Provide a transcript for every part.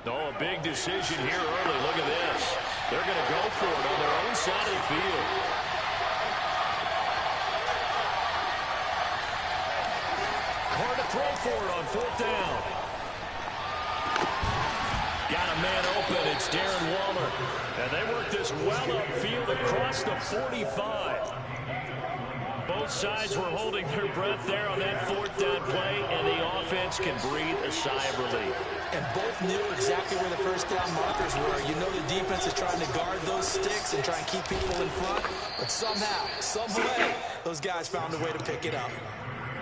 Oh, a big decision here early. Look at this. They're going to go for it on their own side of the field. Hard to throw for it on 4th down. Got a man open. It's Darren Waller. And they work this well upfield across the 45. Both sides were holding their breath there on that 4th down play, and the offense can breathe a sigh of relief. And both knew exactly where the first down markers were. You know the defense is trying to guard those sticks and try and keep people in front. But somehow, some way, those guys found a way to pick it up.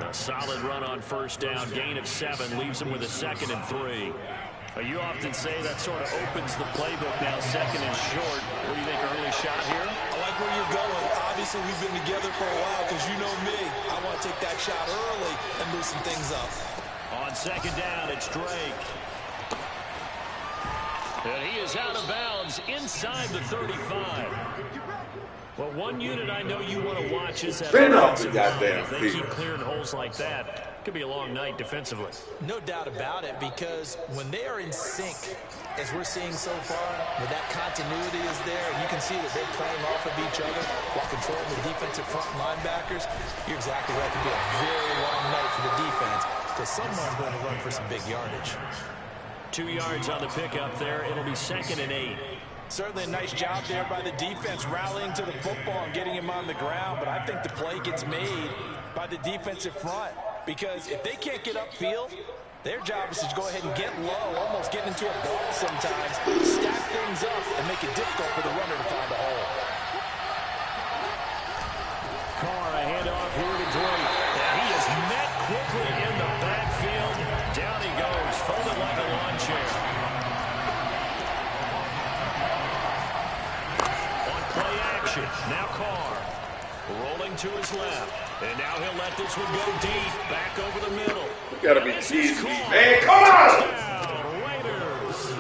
A solid run on 1st down. Gain of 7 leaves them with a 2nd and 3. You often say that sort of opens the playbook now, 2nd and short. What do you think, early shot here? I like where you're going. Obviously, we've been together for a while because you know me. I want to take that shot early and loosen things up. On 2nd down, it's Drake. And he is out of bounds inside the 35. Well, one unit I know you want to watch is that offensive line. If they keep clearing holes like that, it could be a long night defensively. No doubt about it, because when they are in sync, as we're seeing so far, when that continuity is there, and you can see that they're playing off of each other while controlling the defensive front linebackers, you're exactly right. It could be a very long night for the defense, because someone's going to run for some big yardage. 2 yards on the pickup there. It'll be 2nd and 8. Certainly a nice job there by the defense rallying to the football and getting him on the ground, but I think the play gets made by the defensive front, because if they can't get upfield, their job is to go ahead and get low, almost get into a ball sometimes, stack things up, and make it difficult for the runner to find a hole. Carr, a handoff here to Drake. And he is met quickly in the backfield. Down he goes, folded like a lawn chair. On play action, now Carr. Rolling to his left. And now he'll let this one go deep. Back over the middle. You gotta be cheesy, man. Come on! Raiders.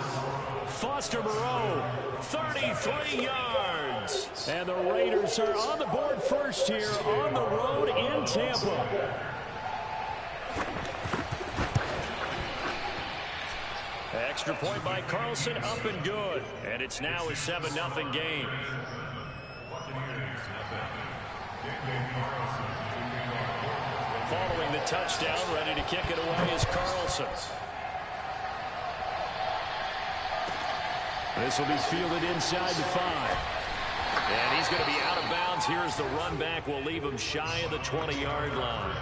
Foster Moreau, 33 yards. And the Raiders are on the board first here on the road in Tampa. Extra point by Carlson, up and good. And it's now a 7-0 game. Following the touchdown, ready to kick it away is Carlson. This will be fielded inside the 5. And he's going to be out of bounds. Here's the run back. We'll leave him shy of the 20-yard line.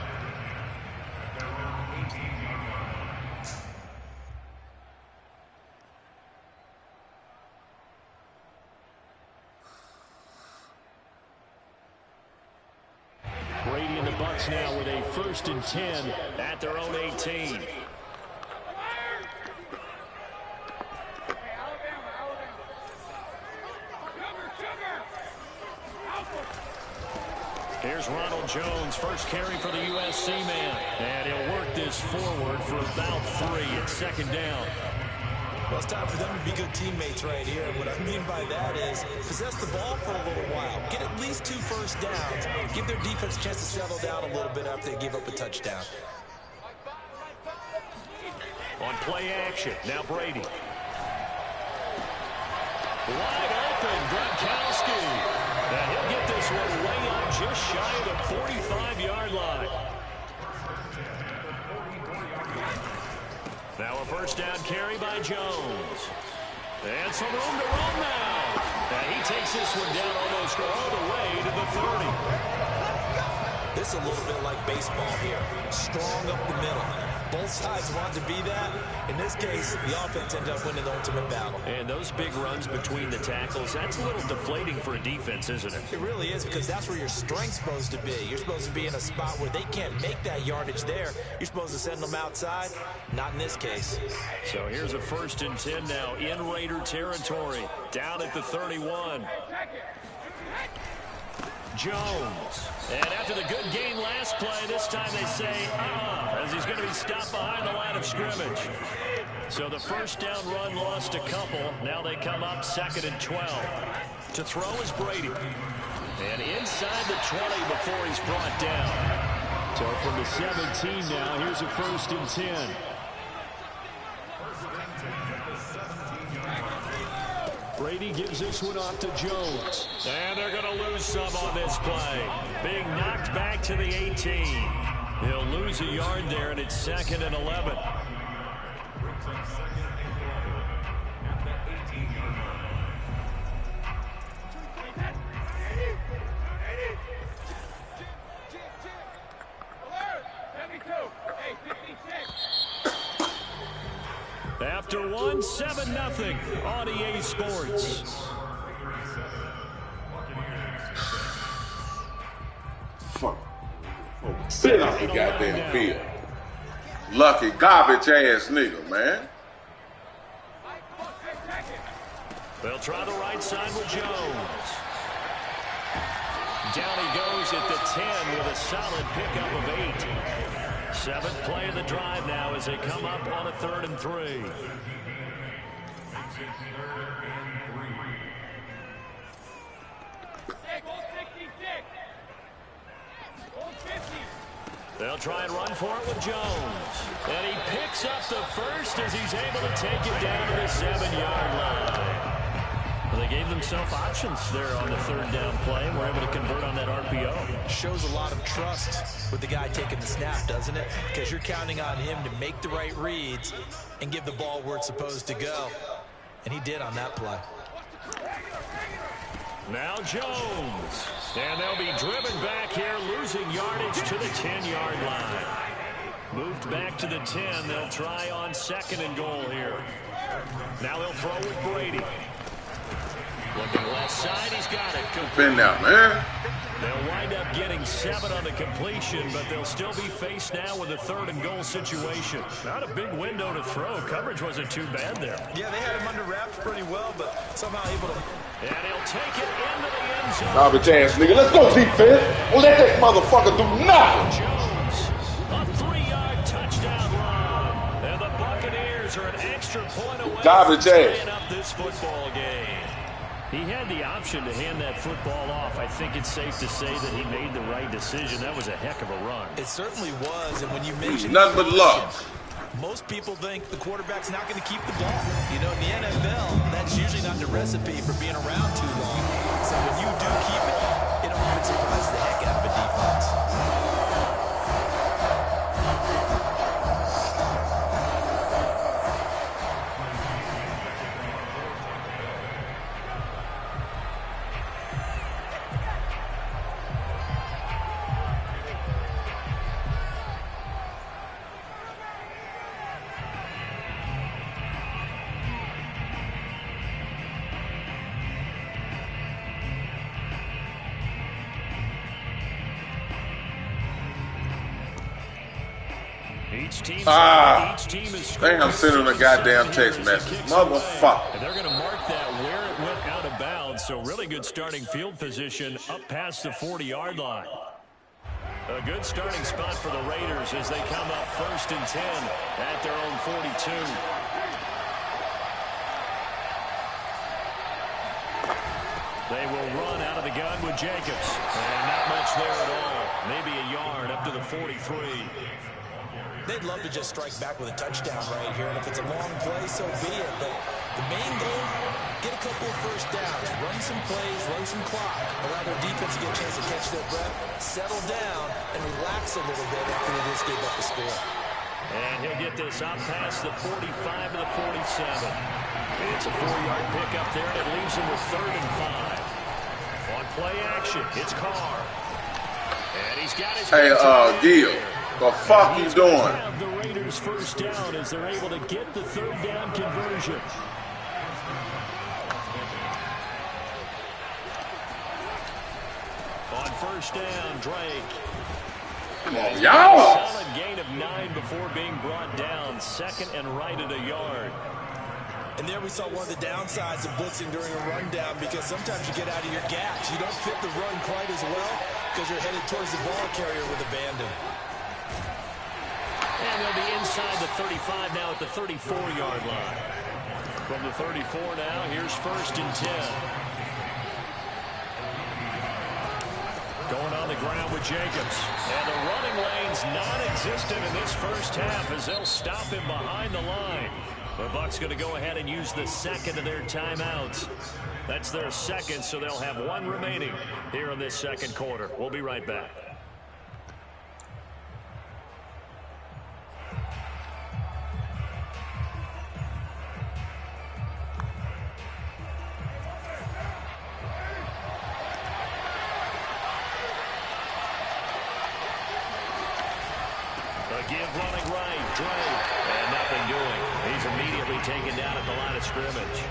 Brady and the Bucs now with a 1st and 10 at their own 18. Here's Ronald Jones, first carry for the USC man. And he'll work this forward for about 3 at 2nd down. Well, it's time for them to be good teammates right here. And what I mean by that is possess the ball for a little while. Get at least 2 first downs. Give their defense a chance to settle down a little bit after they give up a touchdown. On play action, now Brady. Wide open, Gronkowski. And he'll get this one way up just shy of the 45-yard line. Now a 1st down carry by Jones. And some room to run now. And he takes this one down almost all the way to the 30. This is a little bit like baseball here. Strong up the middle. Both sides want to be that. In this case, the offense ended up winning the ultimate battle. And those big runs between the tackles, that's a little deflating for a defense, isn't it? It really is, because that's where your strength's supposed to be. You're supposed to be in a spot where they can't make that yardage there. You're supposed to send them outside. Not in this case. So here's a 1st and 10 now in Raider territory. Down at the 31. Jones. And after the good gain last play, this time they say, as he's going to be stopped behind the line of scrimmage. So the 1st down run lost a couple. Now they come up 2nd and 12. To throw is Brady. And inside the 20 before he's brought down. So from the 17 now, here's a 1st and 10. Brady gives this one off to Jones. And they're going to lose some on this play. Being knocked back to the 18. He'll lose a yard there, and it's 2nd and 11. After one, 7-0 on EA Sports. Fuck. Spit off the goddamn field. Lucky garbage ass nigga, man. They'll try the right side with Jones. Down he goes at the 10 with a solid pickup of 8. 7th play of the drive now as they come up on a 3rd and 3. They'll try and run for it with Jones. And he picks up the first as he's able to take it down to the 7-yard line. Well, they gave themselves options there on the 3rd down play and were able to convert on that RPO. Shows a lot of trust with the guy taking the snap, doesn't it? Because you're counting on him to make the right reads and give the ball where it's supposed to go. And he did on that play. Now Jones. And they'll be driven back here, losing yardage to the 10-yard line. Moved back to the 10. They'll try on 2nd and goal here. Now they'll throw with Brady. Looking left side, he's got it. Been now, man. They'll wind up getting 7 on the completion, but they'll still be faced now with a 3rd and goal situation. Not a big window to throw. Coverage wasn't too bad there. Yeah, they had him under wraps pretty well, but somehow able to... And he'll take it into the end zone. Garbage ass nigga. Let's go defense. Well, let that motherfucker do nothing. Jones, a 3-yard touchdown run. And the Buccaneers are an extra point away from tying up this football game. He had the option to hand that football off. I think it's safe to say that he made the right decision. That was a heck of a run. It certainly was, and when you mention nothing but luck. Most people think the quarterback's not going to keep the ball. You know, in the NFL, that's usually not the recipe for being around too long. So when you do keep it, it often surprises the heck out of a defense. Each team is dang, I'm sending a goddamn text message. Motherfucker. And they're going to mark that where it went out of bounds. So really good starting field position up past the 40-yard line. A good starting spot for the Raiders as they come up 1st and 10 at their own 42. They will run out of the gun with Jacobs. And not much there at all. Maybe a yard up to the 43. They'd love to just strike back with a touchdown right here, and if it's a long play, so be it. But the main goal, get a couple of first downs, run some plays, run some clock, allow their defense to get a chance to catch their breath, settle down, and relax a little bit after they just gave up the score. And he'll get this out past the 45 to the 47. It's a 4-yard pickup there, and it leaves him with 3rd and 5. On play action, it's Carr. And he's got his... Hey, Gil. The fuck you doing? Have the Raiders first down as they're able to get the 3rd down conversion. On 1st down, Drake. Come on, y'all. Solid gain of 9 before being brought down. 2nd and right at a yard. And there we saw one of the downsides of blitzing during a rundown, because sometimes you get out of your gaps. You don't fit the run quite as well because you're headed towards the ball carrier with abandon. And they'll be inside the 35 now at the 34-yard line. From the 34 now, here's 1st and 10. Going on the ground with Jacobs. And the running lane's non-existent in this first half as they'll stop him behind the line. The Bucs going to go ahead and use the second of their timeouts. That's their second, so they'll have one remaining here in this second quarter. We'll be right back. A give running right, Drake, and nothing doing. He's immediately taken down at the line of scrimmage.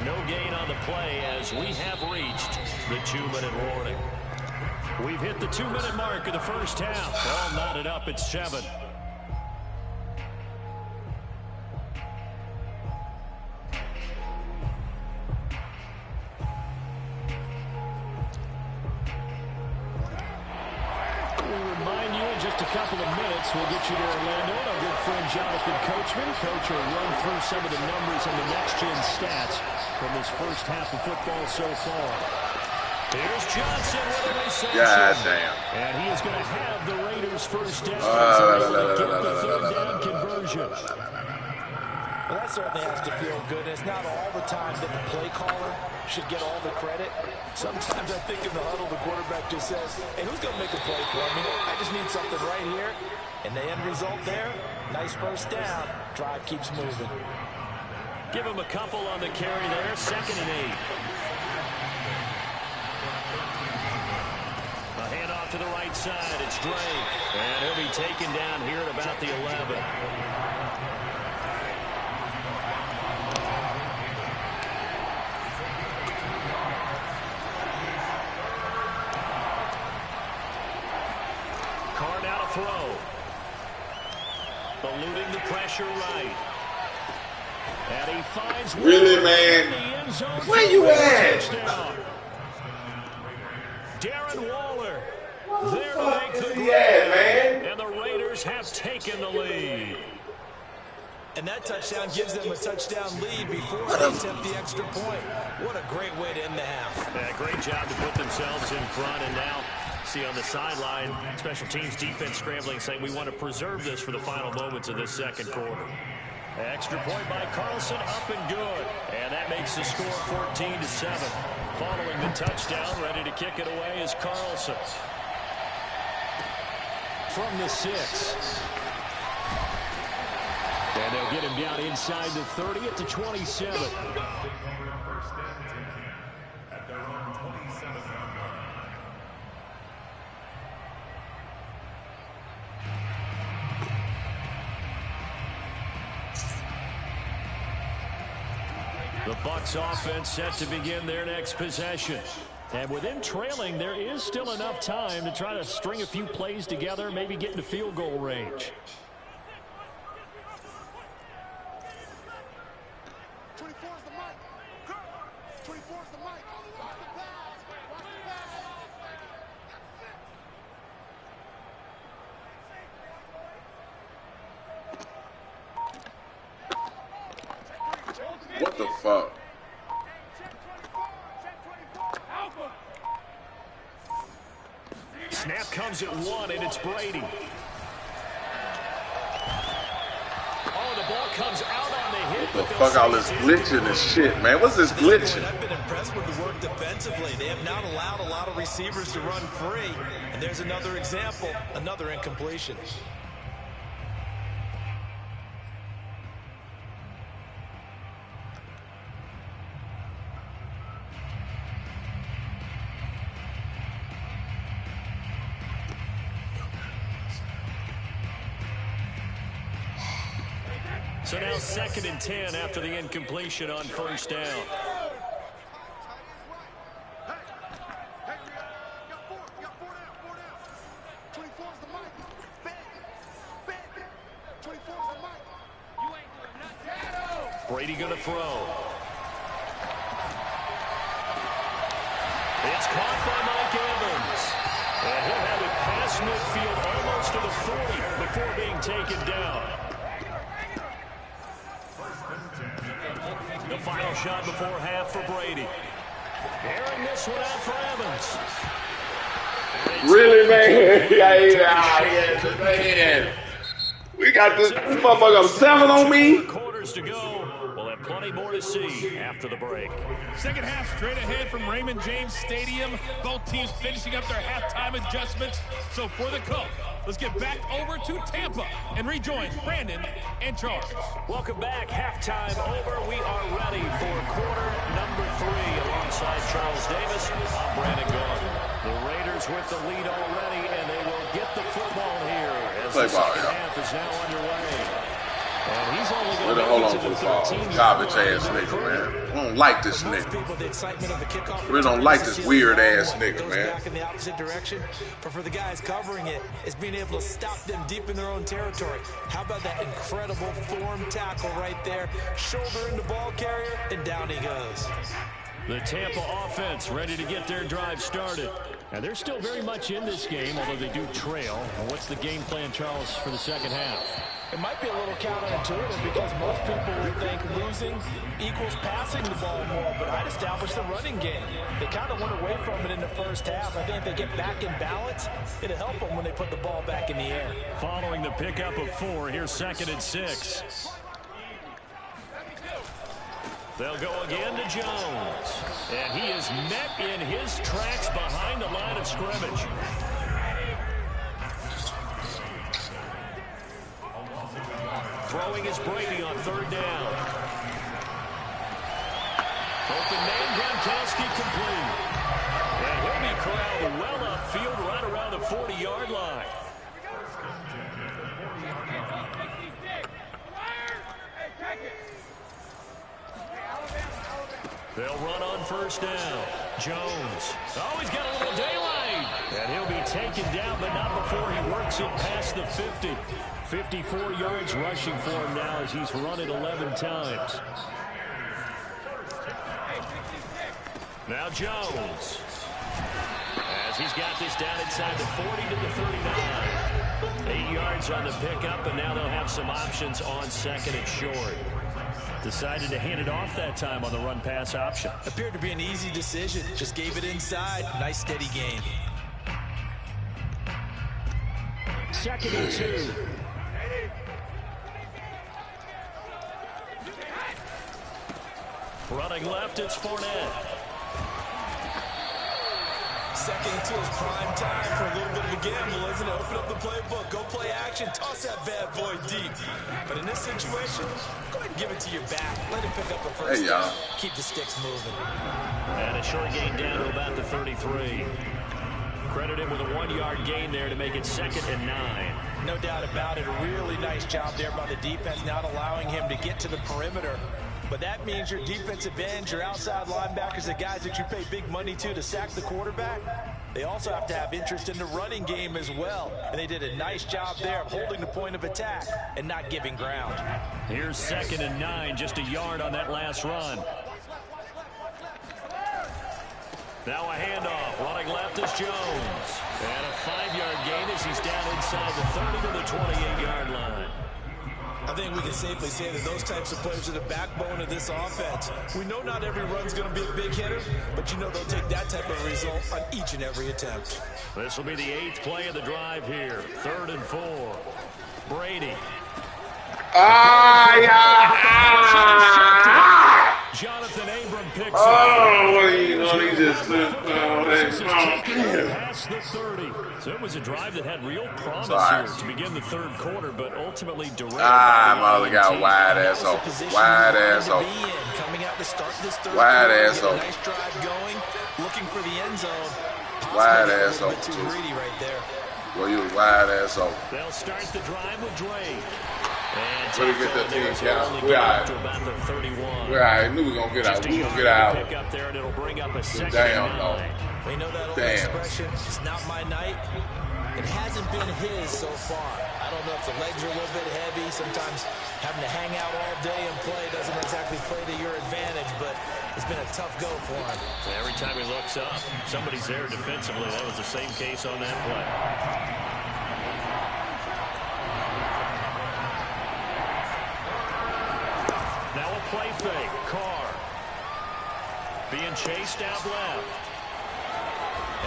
No gain on the play as we have reached the 2-minute warning. We've hit the 2-minute mark of the first half. All knotted up at 7. Couple of minutes, we'll get you to Orlando. And our good friend Jonathan Coachman. Coach will run through some of the numbers and the next-gen stats from this first half of football so far. Here's Johnson with a reception. God damn. And he is going to have the Raiders first down. Get the third down conversion. Well, that certainly has to feel good. It's not all the time that the play caller should get all the credit. Sometimes I think in the huddle, the quarterback just says, hey, who's going to make a play for me? I just need something right here. And the end result there, nice first down. Drive keeps moving. Give him a couple on the carry there. 2nd and 8. A handoff to the right side. It's Drake. And he'll be taken down here at about the 11. Throw. Eluding the pressure right. And he finds really, man? Where you at? Darren Waller. There to make the play, man. And the Raiders have taken the lead. And that touchdown gives them a touchdown lead before they attempt the extra point. What a great way to end the half. Yeah, great job to put themselves in front, and now see on the sideline, special teams defense scrambling, saying we want to preserve this for the final moments of this second quarter. Extra point by Carlson, up and good. And that makes the score 14-7. Following the touchdown, ready to kick it away is Carlson. From the 6. And they'll get him down inside the 30 at the 27. The Bucs offense set to begin their next possession. And with them trailing, there is still enough time to try to string a few plays together, maybe get into field goal range. What the fuck? Snap comes at 1, and it's Brady. Oh, the ball comes out on the hit. What the fuck, all this glitching and shit, man? What's this glitching? I've been impressed with the work defensively. They have not allowed a lot of receivers to run free. And there's another example, another incompletion. So now 2nd and 10 after the incompletion on first down. Brady going to throw. It's caught by Mike Evans. And he'll have it past midfield almost to the 40 before being taken down. The final shot before half for Brady. Airing this one out for Evans. Really, man? Yeah, man. We got this motherfucker 7 on me. quarters to go. We'll have plenty more to see after the break. Second half straight ahead from Raymond James Stadium. Both teams finishing up their halftime adjustments. So for the Cook, let's get back over to Tampa and rejoin Brandon and Charles. Welcome back. Halftime over. We are ready for quarter number 3 alongside Charles Davis. I'm Brandon Gordon. The Raiders with the lead already, and they will get the football here as the second half is now underway. And he's only going to hold on to the ball. Garbage ass nigga, man. I don't like this nigga. We don't like this weird ass nigga, man. Back in the opposite direction, but for the guys covering it, it's being able to stop them deep in their own territory. How about that incredible form tackle right there? Shoulder in the ball carrier, and down he goes. The Tampa offense ready to get their drive started. And they're still very much in this game, although they do trail. What's the game plan, Charles, for the second half? It might be a little counterintuitive because most people would think losing equals passing the ball more, but I'd establish the running game. They kind of went away from it in the first half. I think if they get back in balance, it'll help them when they put the ball back in the air. Following the pickup of 4, here's 2nd and 6. They'll go again to Jones. And he is met in his tracks behind the line of scrimmage. Throwing is Brady on 3rd down. Both the man Gronkowski complete. And he'll be corralled well upfield right around the 40-yard line. They'll run on 1st down. Jones. Oh, he's got a little daylight. And he'll be taken down, but not before he works it past the 50. 54 yards rushing for him now as he's run it 11 times. Now Jones. As he's got this down inside the 40 to the 39. 8 yards on the pickup, and now they'll have some options on 2nd and short. Decided to hand it off that time on the run-pass option. Appeared to be an easy decision. Just gave it inside. Nice steady gain. 2nd and 2. Running left, it's Fournette. 2nd and 2 is prime time for a little bit of a gamble, isn't it? Open up the playbook, go play action, toss that bad boy deep. But in this situation, go ahead and give it to your back. Let him pick up a first down. Keep the sticks moving. And a short gain down to about the 33. Credit him with a 1-yard gain there to make it 2nd and 9. No doubt about it. A really nice job there by the defense, not allowing him to get to the perimeter. But that means your defensive ends, your outside linebackers, the guys that you pay big money to sack the quarterback, they also have to have interest in the running game as well. And they did a nice job there of holding the point of attack and not giving ground. Here's 2nd and 9, just a yard on that last run. Now a handoff. Running left is Jones. And a 5-yard gain as he's down inside the 30 to the 28-yard line. I think we can safely say that those types of players are the backbone of this offense. We know not every run's going to be a big hitter, but you know they'll take that type of result on each and every attempt. This will be the 8th play of the drive here. 3rd and 4. Brady. Jonathan Abram picks up. What are you doing? He just past the 30. So it was a drive that had real promise here to begin the 3rd quarter, but ultimately derailed. Mother got wide ass open. Wide ass open. Coming out to start this 3rd wide quarter, ass open. Nice drive going, looking for the end zone. Wide ass open. Too greedy right there. Well, you wide ass open. They'll start the drive with Dre. Let me get that team count. We're all right. We're all right. Knew we gonna get out. We gonna get out. Pick up there, and it'll bring up a 2nd Damn, no. We know that old expression, it's not my night. It hasn't been his so far. I don't know if the legs are a little bit heavy. Sometimes having to hang out all day and play doesn't exactly play to your advantage, but it's been a tough go for him. Every time he looks up, somebody's there defensively. That was the same case on that play. Play fake. Carr being chased out left.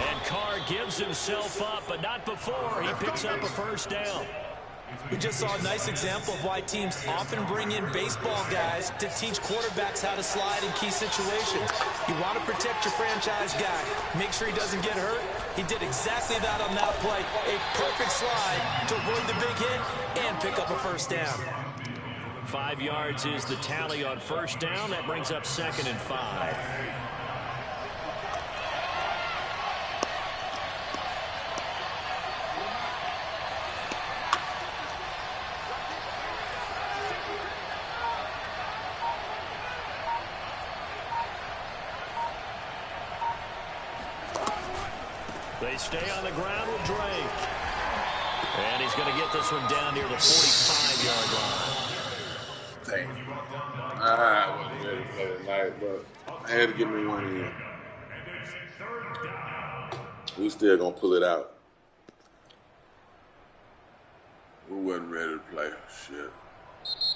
And Carr gives himself up, but not before he picks up a 1st down. We just saw a nice example of why teams often bring in baseball guys to teach quarterbacks how to slide in key situations. You want to protect your franchise guy. Make sure he doesn't get hurt. He did exactly that on that play. A perfect slide to avoid the big hit and pick up a first down. 5 yards is the tally on first down. That brings up 2nd and 5. They stay on the ground with Drake. And he's going to get this one down near the 45-yard line. Dang. I wasn't ready to play tonight, but I had to get me one in. We still going to pull it out. We wasn't ready to play. Shit.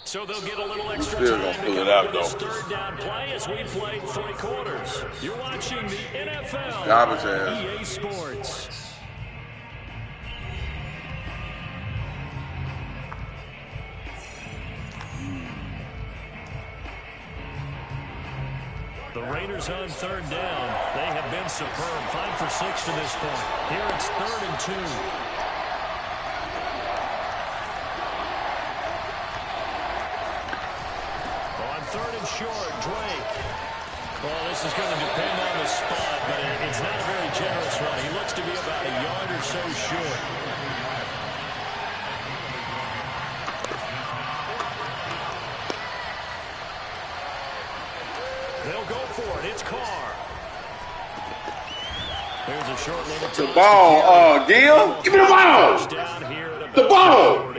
So they'll get a little extra time to go over this third down play as we played 3 quarters. You're watching the NFL EA Sports. The Raiders on third down. They have been superb. 5 for 6 to this point. Here it's 3rd and 2. Third and short, Drake. Well, this is going to depend on the spot, but it's not a very generous run. He looks to be about a yard or so short. They'll go for it. It's Carr. There's a short little toss. The ball, Gil. Give me the ball. Down here at the ball.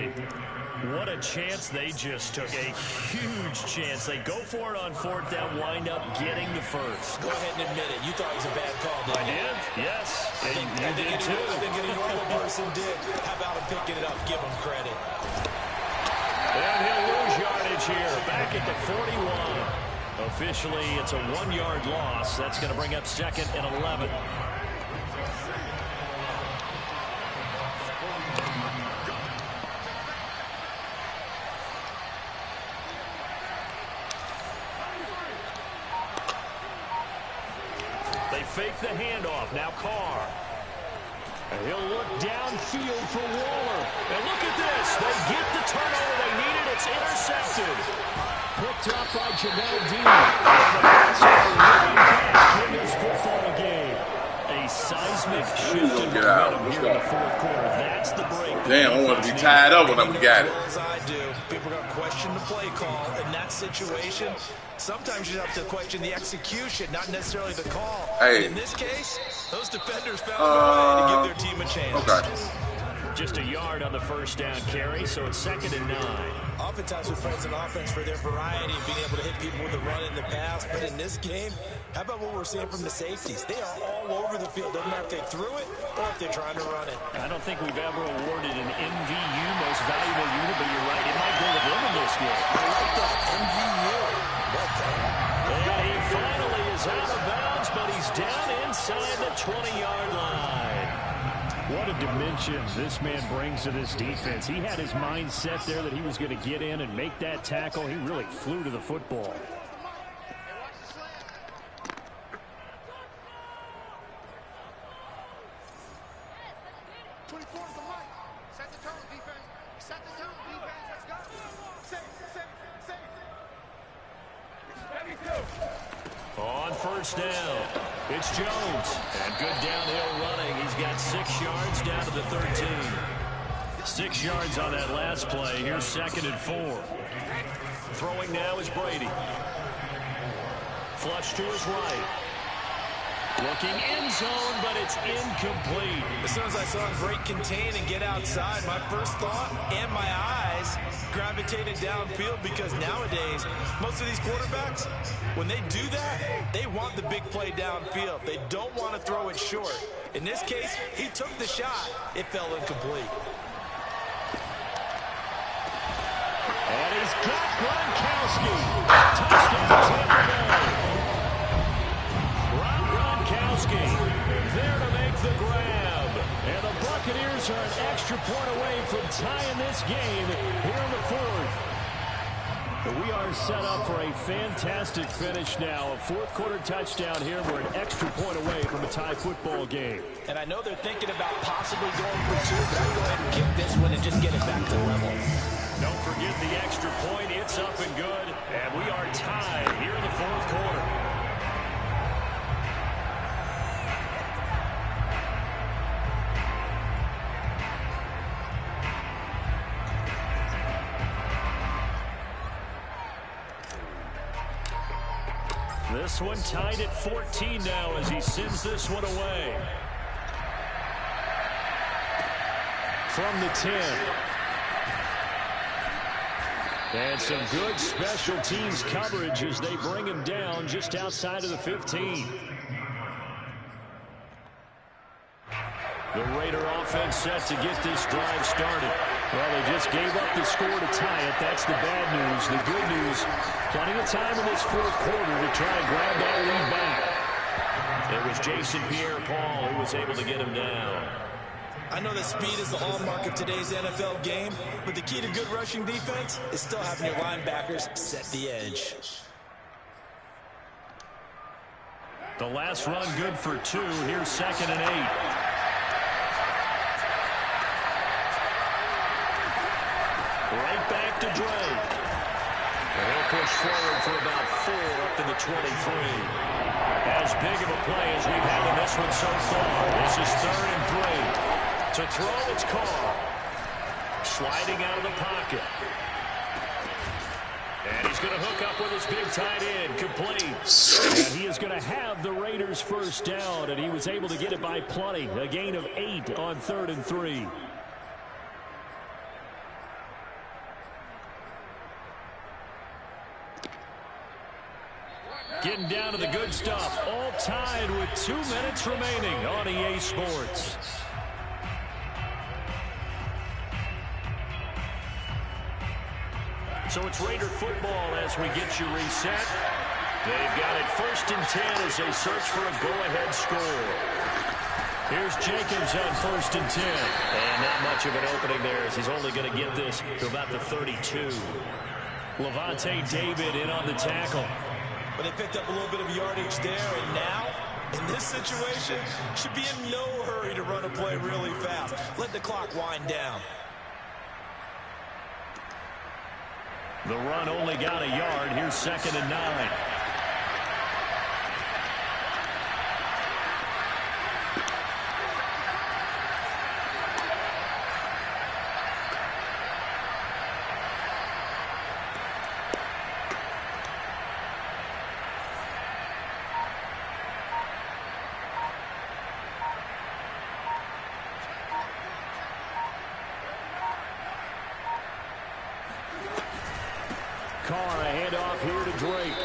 What a chance they just took. A huge chance. They go for it on 4th down, wind up getting the first. Go ahead and admit it. You thought it was a bad call, didn't you? I did? Yes. I think any normal person did. How about him picking it up? Give him credit. And he'll lose yardage here. Back at the 41. Officially, it's a 1-yard loss. That's going to bring up 2nd and 11. Fake the handoff. Now Carr. And he'll look downfield for Waller. And look at this. They get the turnover they needed. It's intercepted. Picked up by Jamel Dean. And the Pats are right back in this football game. A seismic shift in momentum here in the 4th quarter. That's the break. Damn, I want to be tied up when we got it. As I do, people are going to question the play call in that situation. Sometimes you have to question the execution, not necessarily the call. Hey. In this case, those defenders found a way to give their team a chance. Okay. Just a yard on the first down carry, so it's 2nd and 9. Oftentimes we praise an offense for their variety of being able to hit people with a run in the pass, but in this game, how about what we're seeing from the safeties? They are all over the field. Doesn't matter if they threw it or if they're trying to run it. I don't think we've ever awarded an MVU, most valuable unit, but you're right. It might go with them in this game. I like that. MVU. And he finally is out of bounds, but he's down inside the 20-yard line. What a dimension this man brings to this defense. He had his mind set there that he was going to get in and make that tackle. He really flew to the football. On first down, it's Jones. And good downhill running. He's got 6 yards down to the 13. 6 yards on that last play. Here's 2nd and 4. Throwing now is Brady. Flush to his right. Looking end zone, but it's incomplete. As soon as I saw him break contain and get outside, my first thought and my eyes gravitated downfield, because nowadays, most of these quarterbacks, when they do that, they want the big play downfield. They don't want to throw it short. In this case, he took the shot. It fell incomplete. And he's got Gronkowski. Touchdown, Tampa Bay. Gronkowski there to make the grab. And the Buccaneers are an extra point away from tying this game here in the fourth. But we are set up for a fantastic finish now. A fourth-quarter touchdown here. We're an extra point away from a tie football game. And I know they're thinking about possibly going for two, but I'd go ahead and kick this one and just get it back to level. Don't forget the extra point. It's up and good. And we are tied here in the fourth quarter. This one tied at 14 now as he sends this one away. From the 10. And some good special teams coverage as they bring him down just outside of the 15. The Raider offense set to get this drive started. Well, they just gave up the score to tie it. That's the bad news. The good news, plenty of time in this fourth quarter to try and grab that lead back. It was Jason Pierre-Paul who was able to get him down. I know that speed is the hallmark of today's NFL game, but the key to good rushing defense is still having your linebackers set the edge. The last run good for 2. Here's 2nd and 8. Right back to Drake. And he'll push forward for about 4 up to the 23. As big of a play as we've had in this one so far. This is 3rd and 3. To throw, it's Carr. Sliding out of the pocket. And he's going to hook up with his big tight end. Complete. And he is going to have the Raiders first down, and he was able to get it by plenty. A gain of 8 on 3rd and 3. Getting down to the good stuff. All tied with 2 minutes remaining on EA Sports. So it's Raider football as we get you reset. They've got it 1st and 10 as they search for a go-ahead score. Here's Jenkins on 1st and 10. And not much of an opening there as he's only going to get this to about the 32. Levante David in on the tackle. But they picked up a little bit of yardage there, and now, in this situation, should be in no hurry to run a play really fast. Let the clock wind down. The run only got a yard. Here's 2nd and 9. Carr, a handoff here to Drake.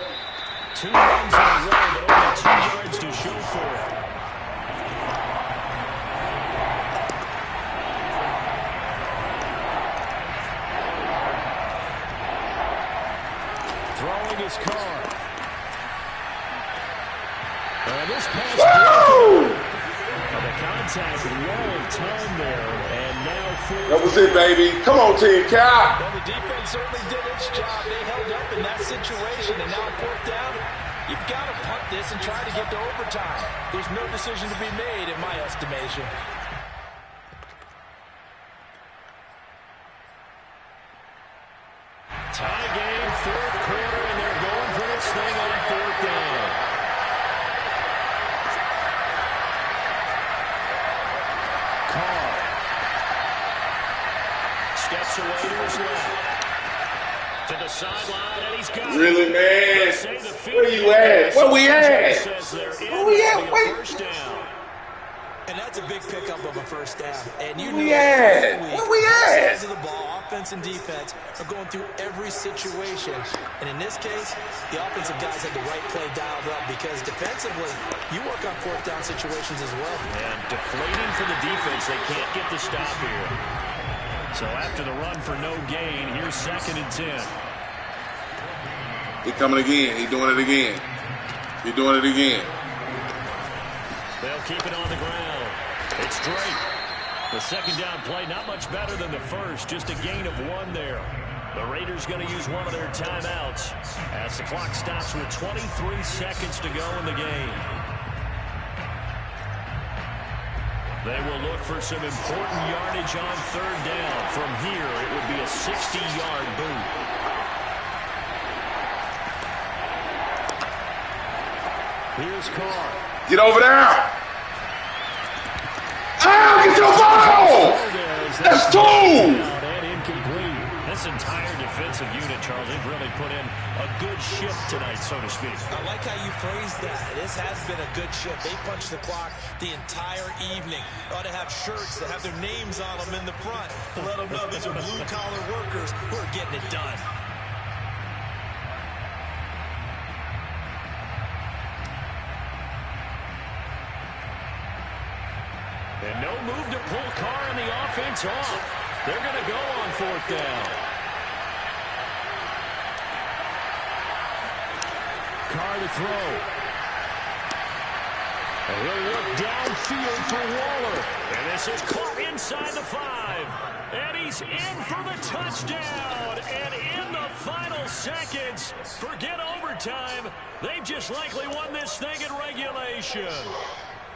2 runs in a row, but only 2 yards to show for it. Throwing his Carr. And this pass. The contact, well timed there, and now that was it, baby. Come on, Team Cap. Well, the defense certainly did its job. They held up in that situation, and now 4th down, you've got to punt this and try to get to overtime. There's no decision to be made, in my estimation. Tie game, 4th quarter, and they're going for this thing on 4th down. Carr steps away to his left. To the sideline, and he's got really, man? Where you at? Where we at? Where we at? Wait. First down. And that's a big pickup of a first down. And you Where we at? Where we at? Sides of the ball, offense and defense, are going through every situation. And in this case, the offensive guys had the right play dialed up because defensively, you work on 4th down situations as well. And deflating for the defense. They can't get the stop here. So after the run for no gain, here's 2nd and 10. He coming again. He doing it again. He doing it again. They'll keep it on the ground. It's Drake. The second down play, not much better than the first, just a gain of 1 there. The Raiders going to use one of their timeouts as the clock stops with 23 seconds to go in the game. They will look for some important yardage on third down. From here, it would be a 60-yard boot. Here's Carr. Get over there. Ah, get your ball! That's 2! And incomplete. This entire defensive unit, Charles, they've really put in a good shift tonight, so to speak. I like how you phrased that. This has been a good shift. They punched the clock the entire evening. They ought to have shirts that have their names on them in the front to let them know these are blue-collar workers who are getting it done. And no move to pull Carr and the offense off. They're going to go on fourth down. Carr to throw. And he'll look downfield for Waller. And this is caught inside the 5. And he's in for the touchdown. And in the final seconds, forget overtime. They've just likely won this thing in regulation.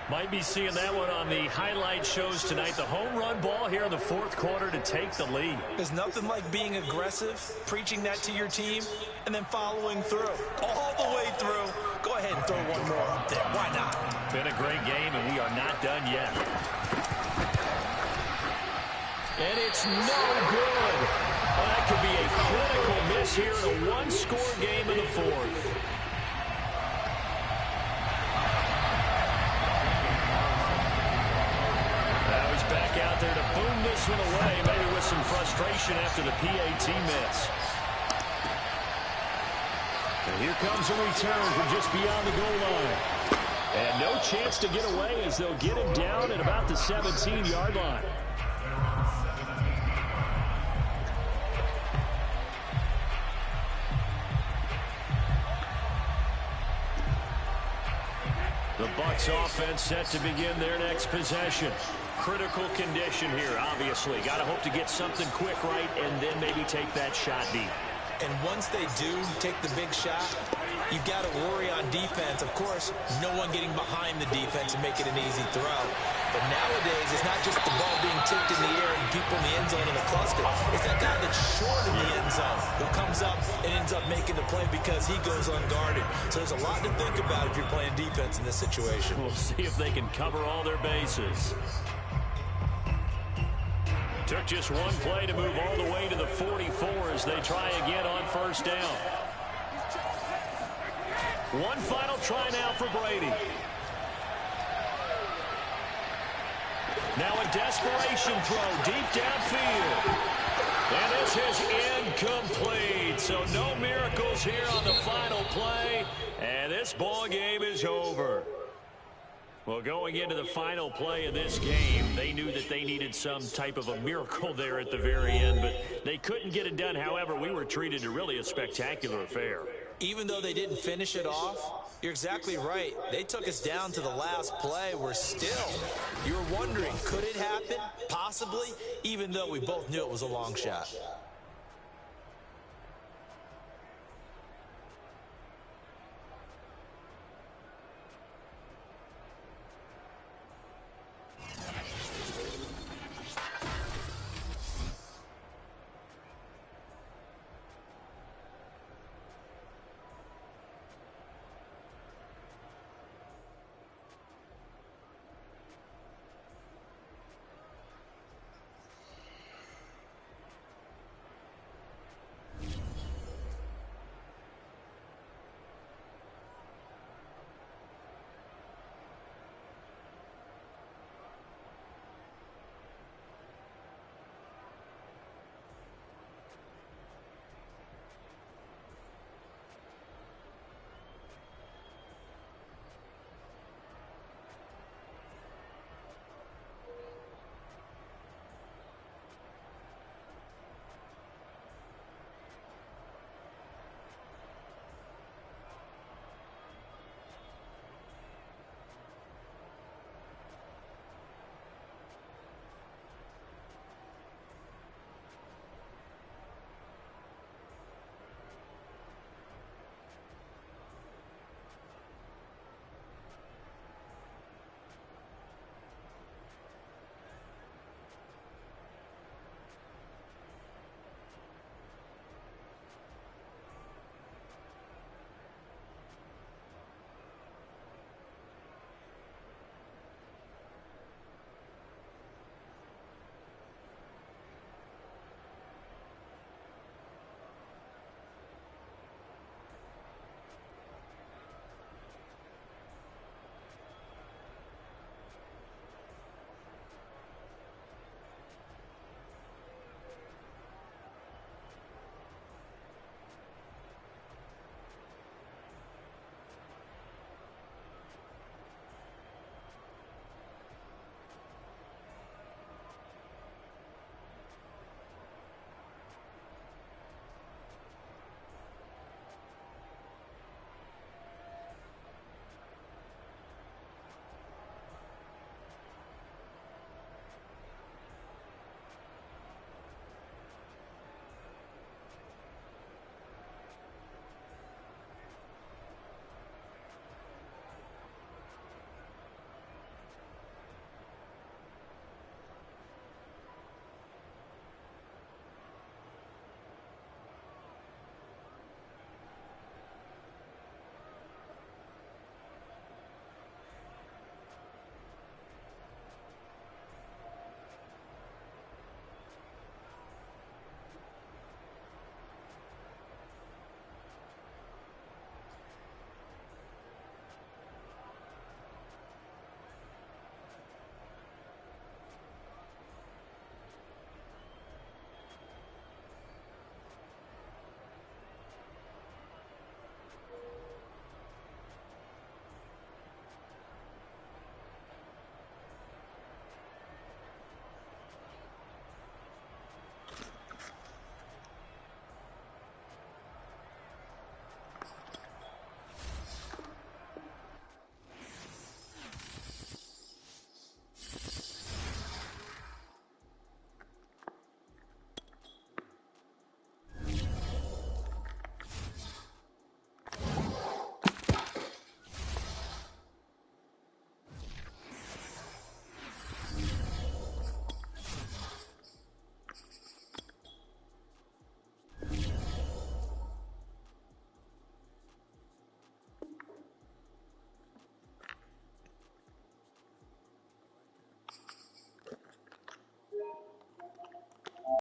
Might be seeing that one on the highlight shows tonight. The home run ball here in the fourth quarter to take the lead. There's nothing like being aggressive, preaching that to your team, and then following through. All the way through. Go ahead and throw one more up there. Why not? Been a great game, and we are not done yet. And it's no good. Well, that could be a critical miss here in a one-score game in the fourth. Back out there to boom this one away, maybe with some frustration after the PAT miss. And here comes a return from just beyond the goal line. And no chance to get away as they'll get him down at about the 17-yard line. The Bucs offense set to begin their next possession. Critical condition here, obviously. Got to hope to get something quick right and then maybe take that shot deep. And once they do take the big shot, you've got to worry on defense. Of course, no one getting behind the defense and making an easy throw. But nowadays, it's not just the ball being tipped in the air and people in the end zone in a cluster. It's that guy that's short in the end zone who comes up and ends up making the play because he goes unguarded. So there's a lot to think about if you're playing defense in this situation. We'll see if they can cover all their bases. Took just one play to move all the way to the 44 as they try again on first down. One final try now for Brady. Now a desperation throw deep downfield. And this is incomplete. So no miracles here on the final play. And this ball game is over. Well, going into the final play of this game, they knew that they needed some type of a miracle there at the very end, but they couldn't get it done. However, we were treated to really a spectacular affair. Even though they didn't finish it off, you're exactly right. They took us down to the last play. We're still, you were wondering, could it happen? Possibly, even though we both knew it was a long shot.